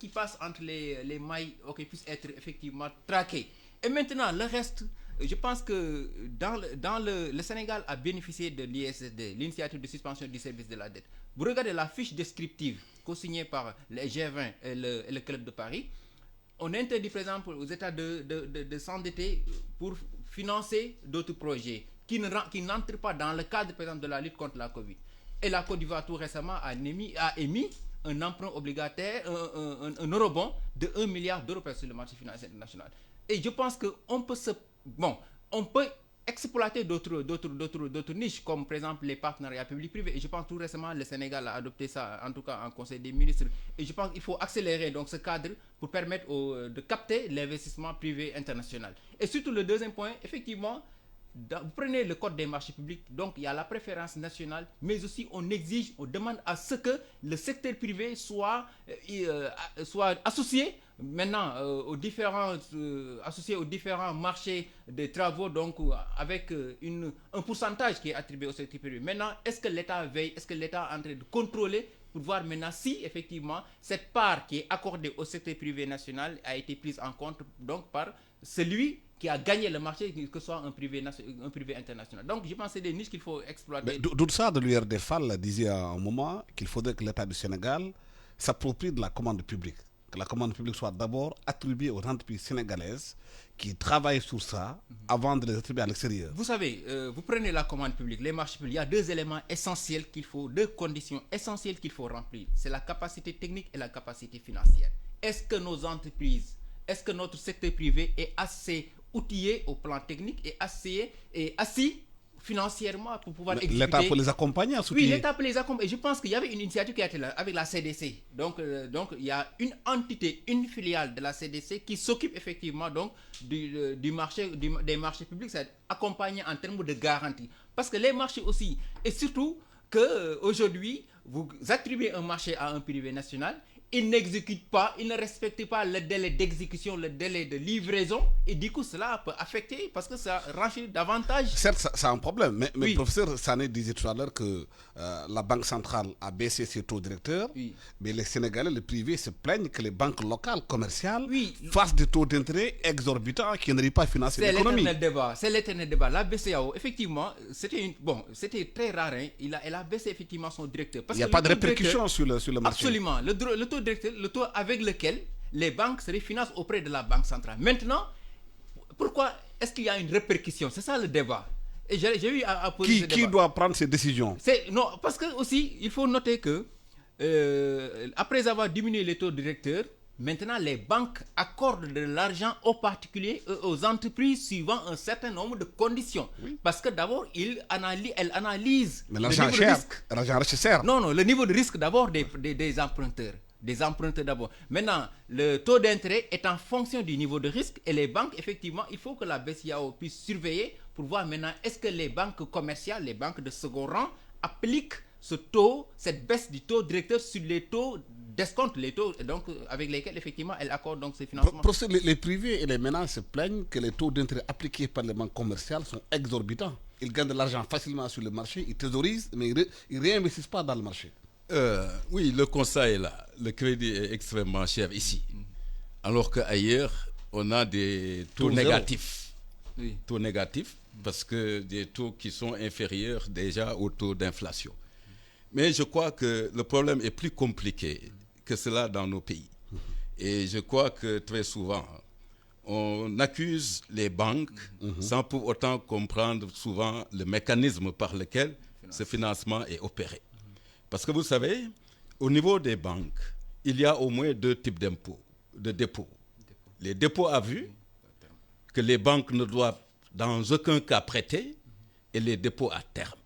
passent entre les mailles, puissent être effectivement traqués. Et maintenant, le reste, je pense que le Sénégal a bénéficié de l'ISSD, l'initiative de suspension du service de la dette. Vous regardez la fiche descriptive co-signée par les G20 et le Club de Paris. On interdit, par exemple, aux États de s'endetter pour financer d'autres projets qui n'entrent pas dans le cadre, par exemple, de la lutte contre la Covid. Et la Côte d'Ivoire, tout récemment, a émis un emprunt obligataire, un eurobond de 1 milliard d'euros sur le marché financier international. Et je pense qu'on peut on peut exploiter d'autres niches, comme par exemple les partenariats publics-privés. Et je pense tout récemment, le Sénégal a adopté ça, en tout cas en Conseil des ministres. Et je pense qu'il faut accélérer donc ce cadre pour permettre de capter l'investissement privé international. Et surtout le deuxième point, effectivement, vous prenez le code des marchés publics, donc il y a la préférence nationale, mais aussi on demande à ce que le secteur privé soit associé maintenant associé aux différents marchés de travaux, donc avec un pourcentage qui est attribué au secteur privé. Maintenant, est-ce que l'État veille, est-ce que l'État est en train de contrôler pour voir maintenant si effectivement cette part qui est accordée au secteur privé national a été prise en compte donc par celui qui a gagné le marché, que ce soit un privé international. Donc je pense que c'est des niches qu'il faut exploiter. D'où ça, de l'URD Fall disait à un moment qu'il faudrait que l'État du Sénégal s'approprie de la commande publique. Que la commande publique soit d'abord attribuée aux entreprises sénégalaises qui travaillent sur ça avant de les attribuer à l'extérieur. Vous savez, vous prenez la commande publique, les marchés publics, il y a 2 éléments essentiels deux conditions essentielles qu'il faut remplir. C'est la capacité technique et la capacité financière. Est-ce que nos entreprises, est-ce que notre secteur privé est assez outillé au plan technique et assis financièrement pour pouvoir exécuter. L'État peut les accompagner à Oui, l'État peut les accompagner. Je pense qu'il y avait une initiative qui a été là avec la CDC. Donc il y a une entité, une filiale de la CDC qui s'occupe effectivement donc des marchés publics, c'est accompagné en termes de garantie. Parce que les marchés aussi, et surtout qu'aujourd'hui, vous attribuez un marché à un privé national ils n'exécutent pas, ils ne respectent pas le délai d'exécution, le délai de livraison, et du coup cela peut affecter parce que ça rancit davantage. Certes, c'est un problème, mais Oui. professeur Sané disait tout à l'heure que la Banque centrale a baissé ses taux directeurs, Oui. mais les Sénégalais, les privés, se plaignent que les banques locales, commerciales, Oui. fassent des taux d'intérêt exorbitants qui n'arrivent pas à financer C'est l'économie. l'éternel débat. C'est l'éternel débat. La BCEAO, effectivement, c'était très rare. Hein. Elle a baissé effectivement son directeur. Parce Il n'y a que pas le de taux directeur- répercussion sur le marché. Absolument. Le taux directeur, le taux avec lequel les banques se refinancent auprès de la Banque centrale. Maintenant, pourquoi est-ce qu'il y a une répercussion? C'est ça le débat. Et j'ai eu à poser ce Qui débat. doit prendre ces décisions? Non, parce que aussi, il faut noter que après avoir diminué les taux directeurs, maintenant les banques accordent de l'argent aux particuliers et aux entreprises suivant un certain nombre de conditions. Parce que d'abord, elles analysent Mais le l'argent niveau de cher, risque. l'argent riche sert. Non, le niveau de risque d'abord des emprunteurs. Des emprunteurs d'abord. Maintenant, le taux d'intérêt est en fonction du niveau de risque et les banques, effectivement, il faut que la BCEAO puisse surveiller pour voir maintenant est-ce que les banques commerciales, les banques de second rang appliquent ce taux, cette baisse du taux directeur sur les taux d'escompte, les taux donc, avec lesquels effectivement elles accordent donc ces financements. Professeur, les privés et les ménages se plaignent que les taux d'intérêt appliqués par les banques commerciales sont exorbitants. Ils gagnent de l'argent facilement sur le marché, ils thésaurisent, mais ils ne réinvestissent pas dans le marché. Oui, le constat est là. Le crédit est extrêmement cher ici. Alors qu'ailleurs, on a des taux Taux négatifs. Oui. Taux négatifs, parce que des taux qui sont inférieurs déjà au taux d'inflation. Mais je crois que le problème est plus compliqué que cela dans nos pays. Et je crois que très souvent, on accuse les banques sans pour autant comprendre souvent le mécanisme par lequel ce financement est opéré. Parce que vous savez, au niveau des banques, il y a au moins deux types de dépôts. Les dépôts à vue, que les banques ne doivent dans aucun cas prêter, et les dépôts à terme.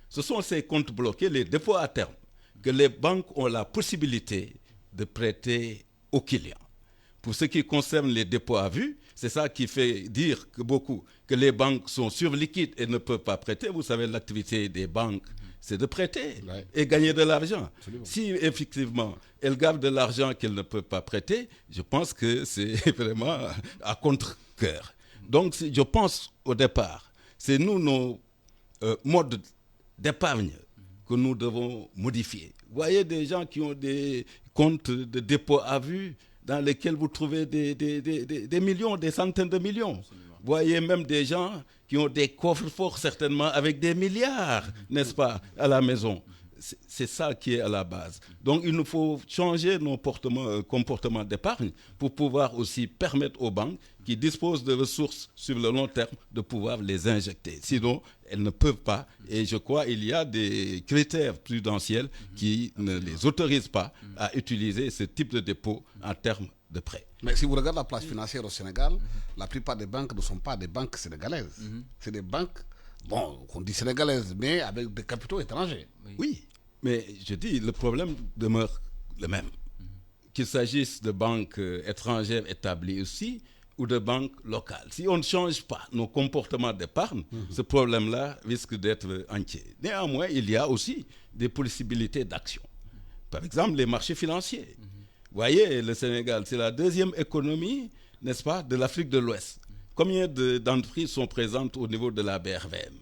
Ce sont ces comptes bloqués, les dépôts à terme, que les banques ont la possibilité de prêter aux clients. Pour ce qui concerne les dépôts à vue, c'est ça qui fait dire que beaucoup que les banques sont surliquides et ne peuvent pas prêter. Vous savez, l'activité des banques, c'est de prêter et gagner de l'argent. Si effectivement elles gardent de l'argent qu'elles ne peuvent pas prêter, je pense que c'est vraiment à contre-cœur. Donc je pense au départ, c'est nous nos modes d'épargne que nous devons modifier. Vous voyez des gens qui ont des comptes de dépôt à vue dans lesquels vous trouvez des millions, des centaines de millions. Vous voyez même des gens qui ont des coffres forts certainement avec des milliards, n'est-ce pas, à la maison. C'est ça qui est à la base. Donc il nous faut changer nos comportements d'épargne pour pouvoir aussi permettre aux banques qui disposent de ressources sur le long terme de pouvoir les injecter. Sinon, elles ne peuvent pas. Et je crois qu'il y a des critères prudentiels qui ne les autorisent pas à utiliser ce type de dépôt en termes de prêt. Mais si vous regardez la place financière au Sénégal, la plupart des banques ne sont pas des banques sénégalaises. C'est des banques, bon, on dit sénégalaises, mais avec des capitaux étrangers. Oui, mais je dis, le problème demeure le même. Qu'il s'agisse de banques étrangères établies aussi ou de banques locales. Si on ne change pas nos comportements d'épargne, ce problème-là risque d'être entier. Néanmoins, il y a aussi des possibilités d'action. Par exemple, les marchés financiers. Vous voyez, le Sénégal, c'est la deuxième économie, n'est-ce pas, de l'Afrique de l'Ouest. Combien d'entreprises sont présentes au niveau de la BRVM?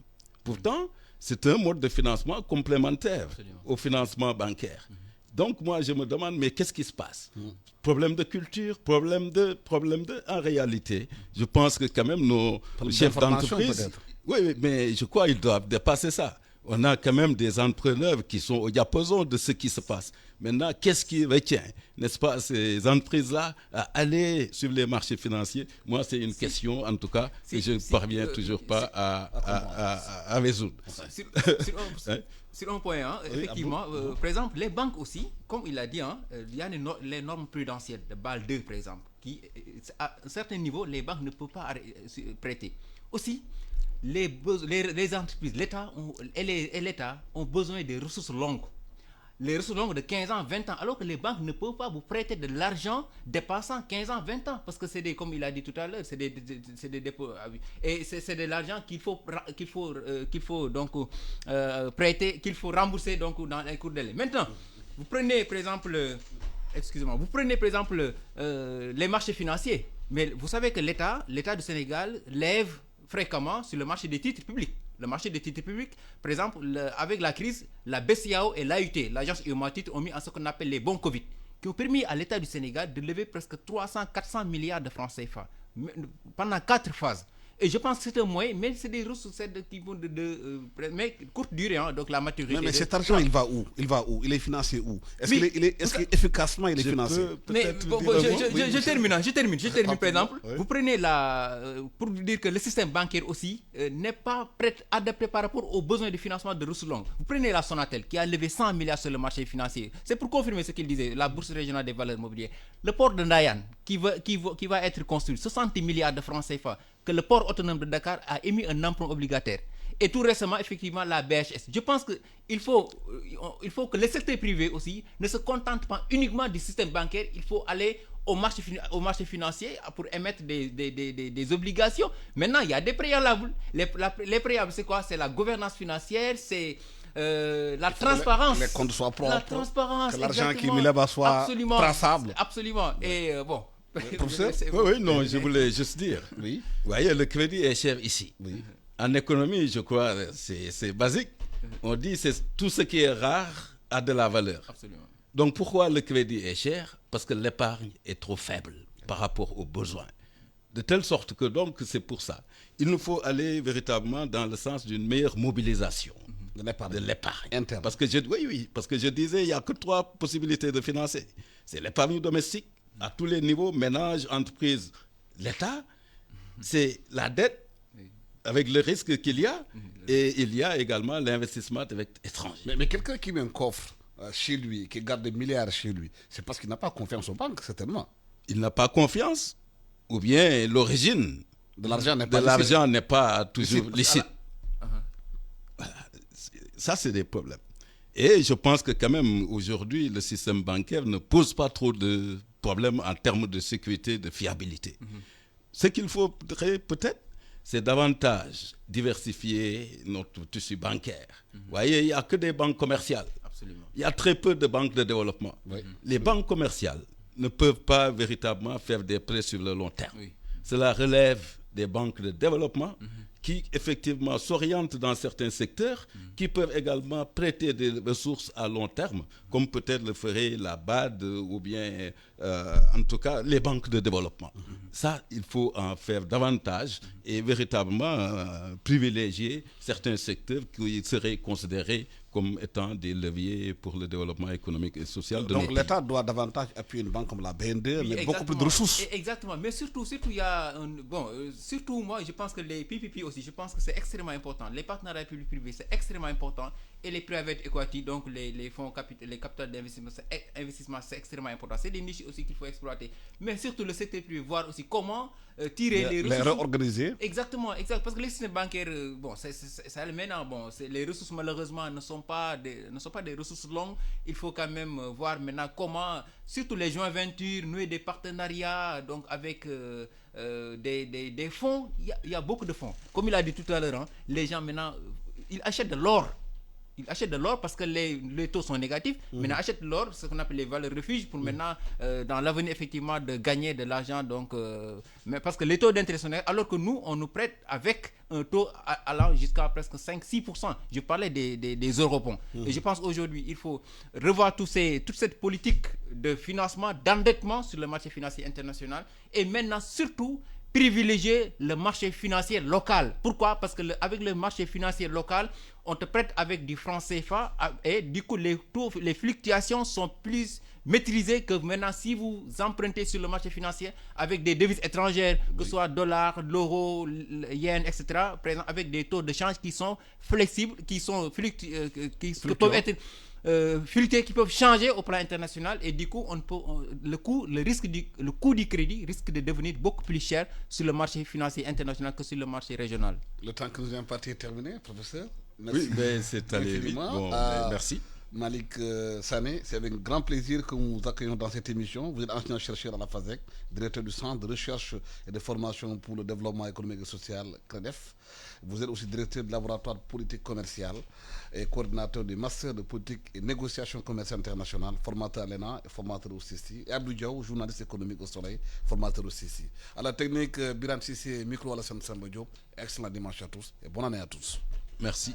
Pourtant, c'est un mode de financement complémentaire au financement bancaire. Donc moi, je me demande, mais qu'est-ce qui se passe? Problème de culture, problème de... En réalité, je pense que quand même nos chefs d'entreprise... Oui, mais je crois qu'ils doivent dépasser ça. On a quand même des entrepreneurs qui sont au diapason de ce qui se passe. Maintenant, qu'est-ce qui retient, n'est-ce pas, ces entreprises-là à aller sur les marchés financiers? Moi, c'est une question, en tout cas, que je ne parviens toujours pas à résoudre. Sur un point, hein, effectivement, par exemple, les banques aussi, comme il a dit, hein, il y a les normes prudentielles de Bâle 2, par exemple, qui, à un certain niveau, les banques ne peuvent pas prêter. Aussi, les entreprises, l'État et l'État ont besoin de ressources longues. Les ressources longues de 15 ans, 20 ans, alors que les banques ne peuvent pas vous prêter de l'argent dépassant 15 ans, 20 ans, parce que c'est comme il a dit tout à l'heure, c'est des dépôts. Et c'est de l'argent qu'il faut donc prêter, qu'il faut rembourser donc dans les cours de délai. Maintenant, vous prenez par exemple excusez-moi, vous prenez par exemple les marchés financiers, mais vous savez que l'État du Sénégal lève fréquemment sur le marché des titres publics. Le marché des titres publics, par exemple, avec la crise, la BCEAO et l'AUT, l'agence UEMOA-Titres, ont mis en ce qu'on appelle les bons Covid, qui ont permis à l'État du Sénégal de lever presque 300-400 milliards de francs CFA pendant 4 phases. Et je pense que c'est un moyen, mais c'est des ressources qui vont mais courte durée, hein, donc la maturité. Mais cet argent, il va où? Il est financé où? Est-ce qu'efficacement il est financé? Mais je termine par exemple. Oui. Vous prenez pour dire que le système bancaire aussi n'est pas adapté par rapport aux besoins de financement de ressources longues. Vous prenez la Sonatel qui a levé 100 milliards sur le marché financier. C'est pour confirmer ce qu'il disait, la Bourse régionale des valeurs mobilières. Le port de Ndayane qui va être construit, 60 milliards de francs CFA, que le port autonome de Dakar a émis un emprunt obligataire. Et tout récemment, effectivement, la BHS. Je pense qu'il faut que le secteur privé aussi ne se contente pas uniquement du système bancaire. Il faut aller au marché financier pour émettre des obligations. Maintenant, il y a des préalables. Les préalables, c'est quoi? C'est la gouvernance financière, c'est la transparence. Les comptes soient propres. La transparence. Que l'argent qui est là-bas soit traçable. Absolument. Et bon. Professeur? Oui, non, je voulais juste dire. Oui. Vous voyez, le crédit est cher ici. Oui. En économie, je crois, c'est basique. On dit que tout ce qui est rare a de la valeur. Absolument. Donc pourquoi le crédit est cher? Parce que l'épargne est trop faible par rapport aux besoins. De telle sorte que donc c'est pour ça. Il nous faut aller véritablement dans le sens d'une meilleure mobilisation de l'épargne. Interne. Parce que je disais, il n'y a que 3 possibilités de financer. C'est l'épargne domestique à tous les niveaux, ménages, entreprises, l'État, c'est la dette avec le risque qu'il y a, et il y a également l'investissement étranger. Mais quelqu'un qui met un coffre chez lui, qui garde des milliards chez lui, c'est parce qu'il n'a pas confiance aux banques, certainement. Il n'a pas confiance, ou bien l'origine de l'argent n'est pas toujours licite. Voilà. Ça, c'est des problèmes. Et je pense que quand même, aujourd'hui, le système bancaire ne pose pas trop de problèmes en termes de sécurité, de fiabilité. Ce qu'il faudrait peut-être, c'est davantage diversifier notre tissu bancaire. Vous voyez, il n'y a que des banques commerciales. Absolument. Il y a très peu de banques de développement. Oui. Les banques commerciales ne peuvent pas véritablement faire des prêts sur le long terme. Oui. Cela relève des banques de développement qui effectivement s'orientent dans certains secteurs, qui peuvent également prêter des ressources à long terme, comme peut-être le ferait la BAD ou bien en tout cas les banques de développement. Ça, il faut en faire davantage et véritablement privilégier certains secteurs qui seraient considérés comme étant des leviers pour le développement économique et social de notre pays. Donc l'État doit davantage appuyer une banque comme la BND, mais beaucoup plus de ressources. Exactement, mais surtout il y a surtout moi je pense que les PPP aussi, je pense que c'est extrêmement important. Les partenariats publics-privés, c'est extrêmement important, et les private equity, donc les fonds les capitaux d'investissement, c'est extrêmement important. C'est des niches aussi qu'il faut exploiter, mais surtout le secteur privé, voir aussi comment tirer les ressources. Les réorganiser. Exactement, parce que les systèmes bancaires, ça maintenant, les ressources malheureusement ne sont pas des ressources longues. Il faut quand même voir maintenant comment, surtout les joint ventures, nouer des partenariats donc avec des fonds. Il y a beaucoup de fonds. Comme il a dit tout à l'heure, les gens maintenant, ils achètent de l'or. Ils achètent de l'or parce que les taux sont négatifs. Maintenant, achètent de l'or, ce qu'on appelle les valeurs refuges, pour maintenant, dans l'avenir, effectivement, de gagner de l'argent. Donc, mais parce que les taux d'intérêt sont négatifs, alors que nous, on nous prête avec un taux allant jusqu'à presque 5-6%. Je parlais des eurobonds. Et je pense aujourd'hui, il faut revoir toute cette politique de financement, d'endettement sur le marché financier international. Et maintenant, surtout, privilégier le marché financier local. Pourquoi? Parce que avec le marché financier local, on te prête avec du franc CFA et du coup les fluctuations sont plus maîtrisées que maintenant si vous empruntez sur le marché financier avec des devises étrangères, que ce soit dollar, l'euro, le yen, etc. Par exemple, avec des taux de change qui sont flexibles, qui sont qui peuvent être fluctuer, qui peuvent changer au plan international, et du coup le coût du crédit risque de devenir beaucoup plus cher sur le marché financier international que sur le marché régional. Le temps que nous avons parti est terminé, professeur. Merci. Oui, mais c'est allé vite. Bon, merci. Malik Sané, c'est avec grand plaisir que nous vous accueillons dans cette émission. Vous êtes enseignant-chercheur à la FASEC, directeur du Centre de recherche et de formation pour le développement économique et social, CREDEF. Vous êtes aussi directeur du laboratoire de politique commerciale et coordinateur du master de politique et négociation commerciale internationale, formateur à l'ENA et formateur au CICI. Et Abdou Diaw, journaliste économique au Soleil, formateur au CICI. À la technique, Biran Sissé, micro à la Samba Diop. Excellent dimanche à tous et bonne année à tous. Merci.